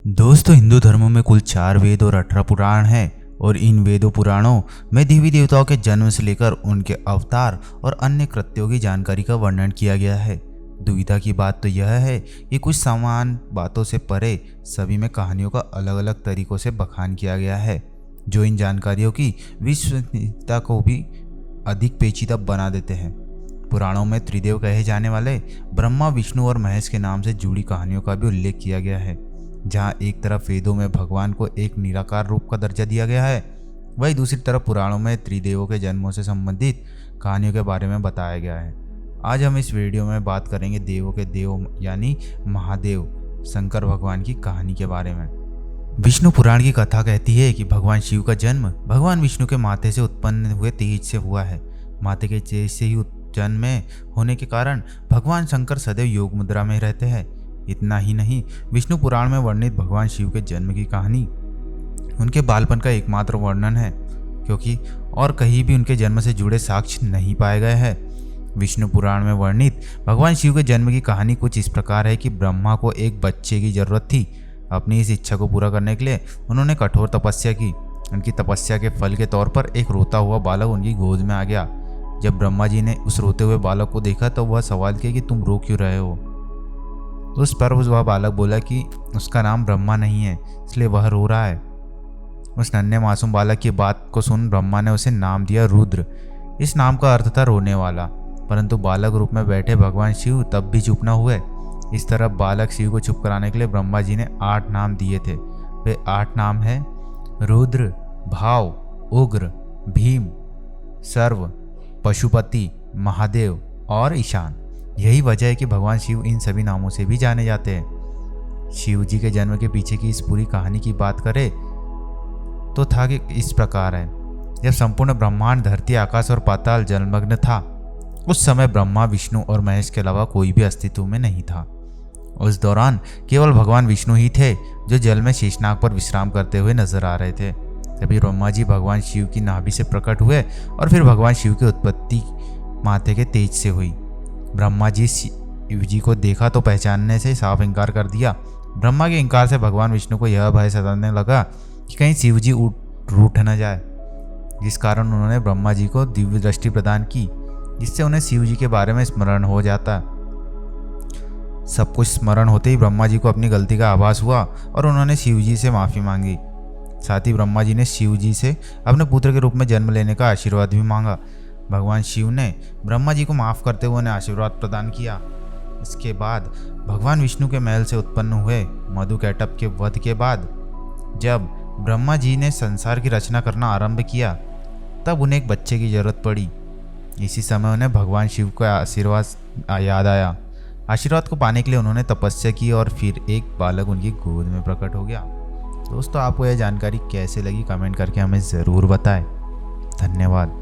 दोस्तों, हिंदू धर्म में कुल 4 वेद और 18 पुराण हैं और इन वेदों पुराणों में देवी देवताओं के जन्म से लेकर उनके अवतार और अन्य कृत्यों की जानकारी का वर्णन किया गया है। दुविधा की बात तो यह है कि कुछ समान बातों से परे सभी में कहानियों का अलग अलग तरीकों से बखान किया गया है, जो इन जानकारियों की विश्वसनीयता को भी अधिक पेचीदा बना देते हैं। पुराणों में त्रिदेव कहे जाने वाले ब्रह्मा, विष्णु और महेश के नाम से जुड़ी कहानियों का भी उल्लेख किया गया है। जहाँ एक तरफ वेदों में भगवान को एक निराकार रूप का दर्जा दिया गया है, वहीं दूसरी तरफ पुराणों में त्रिदेवों के जन्मों से संबंधित कहानियों के बारे में बताया गया है। आज हम इस वीडियो में बात करेंगे देवों के देव यानी महादेव शंकर भगवान की कहानी के बारे में। विष्णु पुराण की कथा कहती है कि भगवान शिव का जन्म भगवान विष्णु के माथे से उत्पन्न हुए तेज से हुआ है। माथे के तेज से ही जन्म में होने के कारण भगवान शंकर सदैव योग मुद्रा में रहते हैं। इतना ही नहीं, विष्णु पुराण में वर्णित भगवान शिव के जन्म की कहानी उनके बालपन का एकमात्र वर्णन है, क्योंकि और कहीं भी उनके जन्म से जुड़े साक्ष्य नहीं पाए गए हैं। विष्णु पुराण में वर्णित भगवान शिव के जन्म की कहानी कुछ इस प्रकार है कि ब्रह्मा को एक बच्चे की जरूरत थी। अपनी इस इच्छा को पूरा करने के लिए उन्होंने कठोर तपस्या की। उनकी तपस्या के फल के तौर पर एक रोता हुआ बालक उनकी गोद में आ गया। जब ब्रह्मा जी ने उस रोते हुए बालक को देखा तो वह सवाल किया कि तुम रो क्यों रहे हो। उस पर वह बालक बोला कि उसका नाम ब्रह्मा नहीं है, इसलिए वह रो रहा है। उस नन्हे मासूम बालक की बात को सुन ब्रह्मा ने उसे नाम दिया रुद्र। इस नाम का अर्थ था रोने वाला। परंतु बालक रूप में बैठे भगवान शिव तब भी चुप न हुए। इस तरह बालक शिव को चुप कराने के लिए ब्रह्मा जी ने 8 नाम दिए थे। वे 8 नाम हैं रुद्र, भाव, उग्र, भीम, सर्व, पशुपति, महादेव और ईशान। यही वजह है कि भगवान शिव इन सभी नामों से भी जाने जाते हैं। शिव जी के जन्म के पीछे की इस पूरी कहानी की बात करें तो था कि इस प्रकार है। जब संपूर्ण ब्रह्मांड, धरती, आकाश और पाताल जलमग्न था, उस समय ब्रह्मा, विष्णु और महेश के अलावा कोई भी अस्तित्व में नहीं था। उस दौरान केवल भगवान विष्णु ही थे जो जल में शेषनाग पर विश्राम करते हुए नजर आ रहे थे। तभी ब्रह्मा जी भगवान शिव की नाभि से प्रकट हुए और फिर भगवान शिव की उत्पत्ति माथे के तेज से हुई। ब्रह्मा जी शिव जी को देखा तो पहचानने से साफ इंकार कर दिया। ब्रह्मा के इंकार से भगवान विष्णु को यह भय सताने लगा कि कहीं शिव जी रूठ न जाए, जिस कारण उन्होंने ब्रह्मा जी को दिव्य दृष्टि प्रदान की, जिससे उन्हें शिव जी के बारे में स्मरण हो जाता। सब कुछ स्मरण होते ही ब्रह्मा जी को अपनी गलती का आभास हुआ और उन्होंने शिव जी से माफ़ी मांगी। साथ ही ब्रह्मा जी ने शिव जी से अपने पुत्र के रूप में जन्म लेने का आशीर्वाद भी मांगा। भगवान शिव ने ब्रह्मा जी को माफ़ करते हुए उन्हें आशीर्वाद प्रदान किया। इसके बाद भगवान विष्णु के महल से उत्पन्न हुए मधुकैटभ के वध के बाद जब ब्रह्मा जी ने संसार की रचना करना आरंभ किया, तब उन्हें एक बच्चे की जरूरत पड़ी। इसी समय उन्हें भगवान शिव का आशीर्वाद याद आया। आशीर्वाद को पाने के लिए उन्होंने तपस्या की और फिर एक बालक उनकी गोद में प्रकट हो गया। दोस्तों, आपको यह जानकारी कैसे लगी कमेंट करके हमें ज़रूर बताएं। धन्यवाद।